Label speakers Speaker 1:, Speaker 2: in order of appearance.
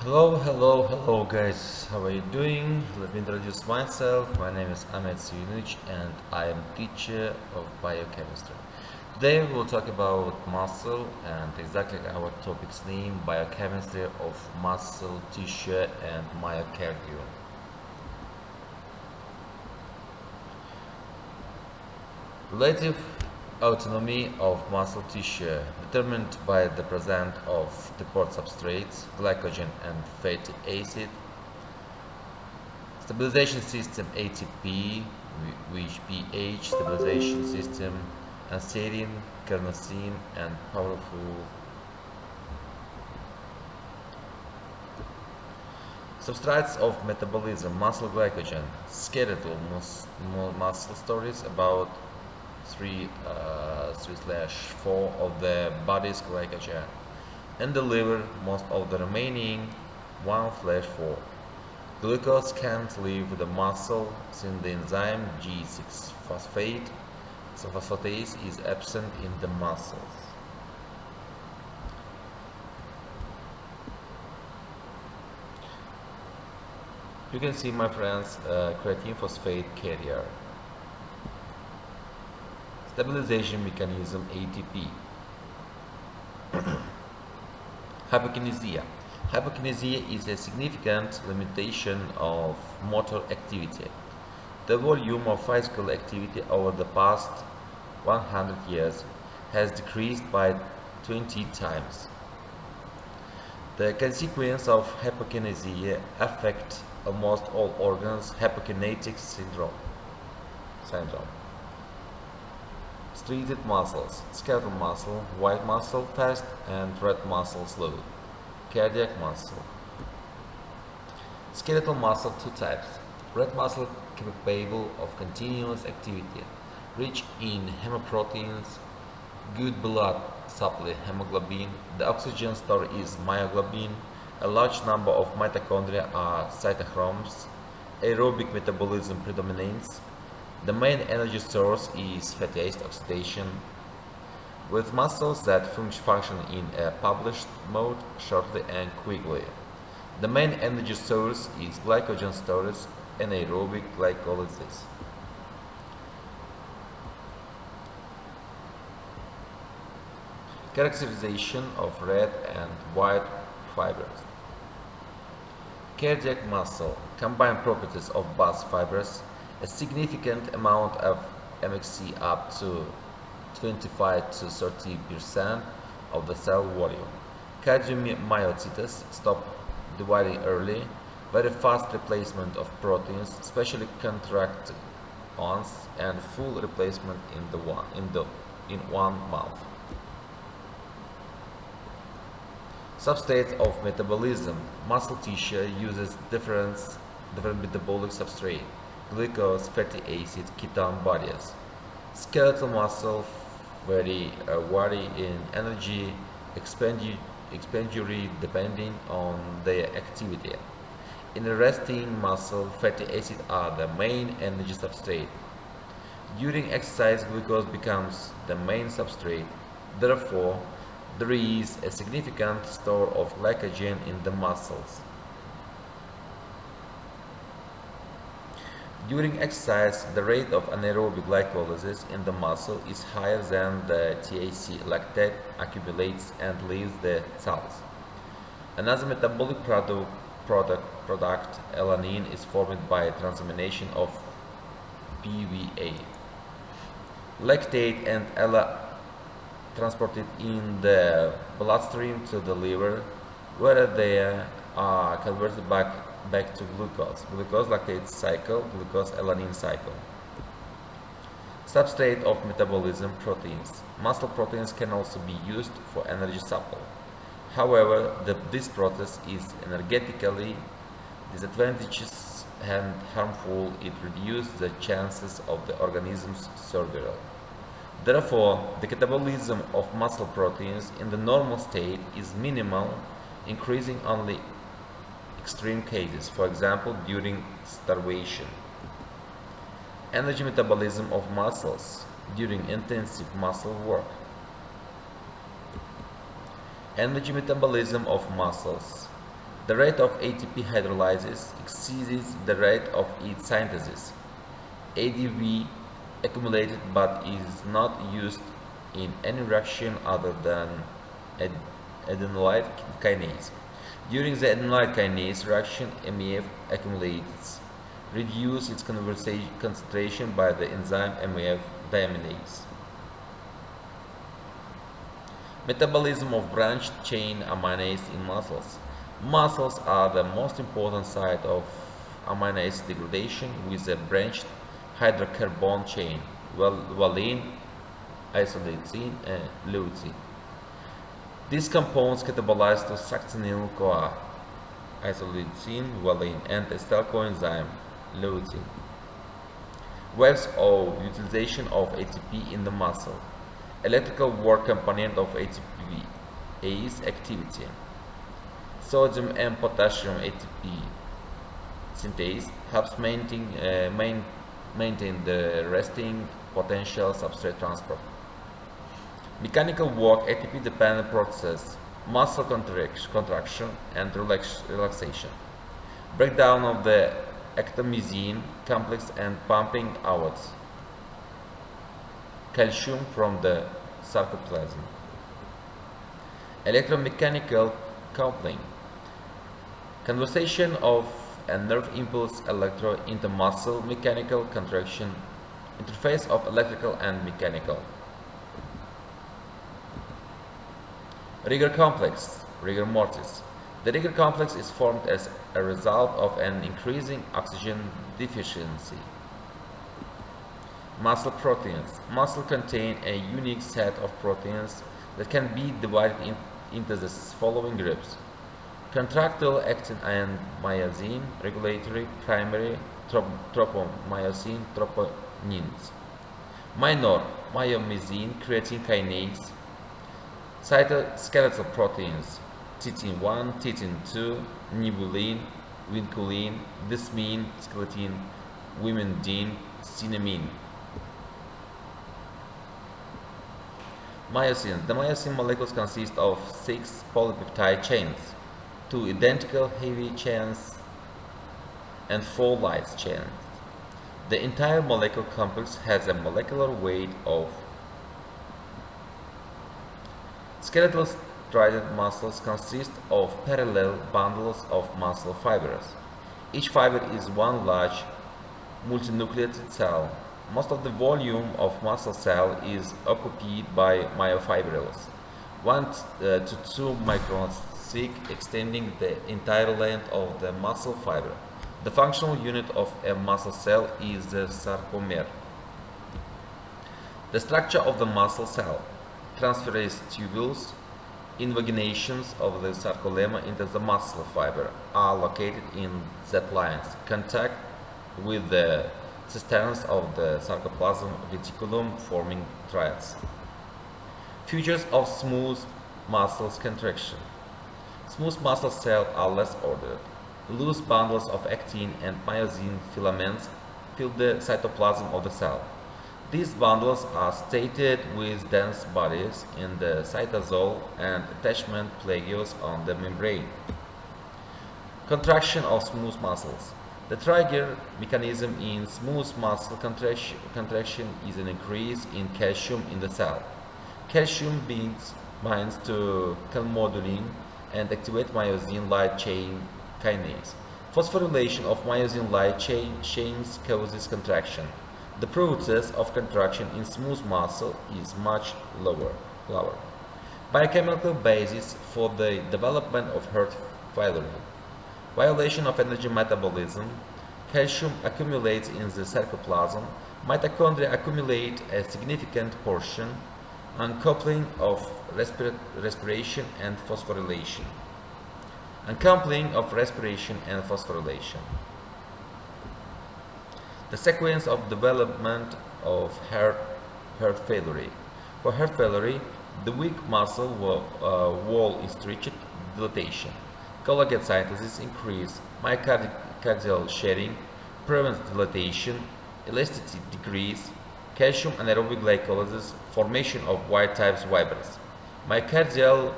Speaker 1: Hello guys, how are you doing? Let me introduce myself. My name is Ahmed Suyunic and I am teacher of biochemistry. Today we will talk about muscle and exactly our topic's name, biochemistry of muscle tissue and myocardium. Relative autonomy of muscle tissue determined by the presence of depot substrates, glycogen and fatty acid, stabilization system ATP, which pH stabilization system, and serine, carnosine, and powerful substrates of metabolism, muscle glycogen, skeletal muscle stories about 3/4 of the body's glycogen, and the liver most of the remaining 1/4. Glucose can't leave the muscle since the enzyme G6-phosphatase is absent in the muscles. You can see, my friends, creatine phosphate carrier. Stabilization mechanism ATP. Hypokinesia. Hypokinesia is a significant limitation of motor activity. The volume of physical activity over the past 100 years has decreased by 20 times. The consequence of hypokinesia affect almost all organs. Hypokinetic syndrome. Striated muscles, skeletal muscle, white muscle fast and red muscle slow. Cardiac muscle. Skeletal muscle, two types. Red muscle capable of continuous activity, rich in hemoproteins, good blood supply hemoglobin. The oxygen store is myoglobin. A large number of mitochondria are cytochromes. Aerobic metabolism predominates. The main energy source is fatty acid oxidation, with muscles that function in a published mode shortly and quickly. The main energy source is glycogen storage and aerobic glycolysis. Characterization of red and white fibers. Cardiac muscle, combined properties of both fibers, a significant amount of MXC up to 25 to 30% of the cell volume. Cardiomyocytes stop dividing early, very fast replacement of proteins, especially contracted ones, and full replacement in 1 month. Substrate of metabolism. Muscle tissue uses different metabolic substrate, glucose, fatty acid, ketone bodies. Skeletal muscle vary in energy expenditure depending on their activity. In a resting muscle, fatty acids are the main energy substrate. During exercise, glucose becomes the main substrate. Therefore, there is a significant store of glycogen in the muscles. During exercise, the rate of anaerobic glycolysis in the muscle is higher than the TAC lactate accumulates and leaves the cells. Another metabolic product, alanine, is formed by transamination of PVA. Lactate and ALA transported in the bloodstream to the liver, where they are converted back to glucose lactate cycle, glucose alanine cycle. Substrate of metabolism, proteins. Muscle proteins can also be used for energy supply. However, this process is energetically disadvantageous and harmful. It reduces the chances of the organism's survival. Therefore, the catabolism of muscle proteins in the normal state is minimal, increasing only extreme cases, for example during starvation. Energy metabolism of muscles during intensive muscle work. Energy metabolism of muscles The rate of ATP hydrolysis exceeds the rate of its synthesis. ADP accumulated but is not used in any reaction other than adenylyte kinase. During the adenylyte kinase reaction, MAF accumulates, reduce its concentration by the enzyme MAF deaminase. Metabolism of branched chain amino acids in muscles. Muscles are the most important site of amino acid degradation with a branched hydrocarbon chain, valine, isoleucine, and leucine. These compounds catabolize to succinyl-CoA, isoleucine, valine, and acetyl coenzyme, leucine. Waves of utilization of ATP in the muscle. Electrical work component of ATPase activity. Sodium and potassium ATP synthase helps maintain the resting potential substrate transport. Mechanical work ATP dependent process, muscle contraction and relaxation. Breakdown of the ectomycin complex and pumping out calcium from the sarcoplasm. Electromechanical coupling. Conversion of a nerve impulse electro into muscle mechanical contraction. Interface of electrical and mechanical. Rigor complex, rigor mortis. The rigor complex is formed as a result of an increasing oxygen deficiency. Muscle proteins. Muscle contain a unique set of proteins that can be divided into the following groups: contractile actin and myosin, regulatory, primary, tropomyosin, troponins. Minor myomycin, creatine kinase, cytoskeletal proteins, titin-1, titin-2, nibulin, vinculin, desmin, skeletin, wimindin, cinnamine. Myosin. The myosin molecules consist of 6 polypeptide chains, 2 identical heavy chains, and 4 light chains. The entire molecular complex has a molecular weight of. Skeletal striated muscles consist of parallel bundles of muscle fibers. Each fiber is one large multinucleated cell. Most of the volume of muscle cell is occupied by myofibrils, 1 to 2 microns thick, extending the entire length of the muscle fiber. The functional unit of a muscle cell is the sarcomere. The structure of the muscle cell. Transferase tubules, invaginations of the sarcolemma into the muscle fiber are located in Z lines, contact with the cisterns of the sarcoplasm reticulum forming triads. Features of smooth muscles contraction. Smooth muscle cells are less ordered. Loose bundles of actin and myosin filaments fill the cytoplasm of the cell. These bundles are stated with dense bodies in the cytosol and attachment plagios on the membrane. Contraction of smooth muscles. The trigger mechanism in smooth muscle contraction is an increase in calcium in the cell. Calcium binds to calmodulin and activates myosin light chain kinase. Phosphorylation of myosin light chains causes contraction. The process of contraction in smooth muscle is much lower. Biochemical basis for the development of heart failure. Violation of energy metabolism. Calcium accumulates in the sarcoplasm. Mitochondria accumulate a significant portion. Uncoupling of respiration and phosphorylation. Uncoupling of respiration and phosphorylation. The sequence of development of heart failure. For heart failure, the weak muscle wall is stretched, dilatation. Collagen synthesis increase, myocardial shearing, prevents dilatation, elasticity decrease, calcium anaerobic glycolysis, formation of white type fibers. Myocardial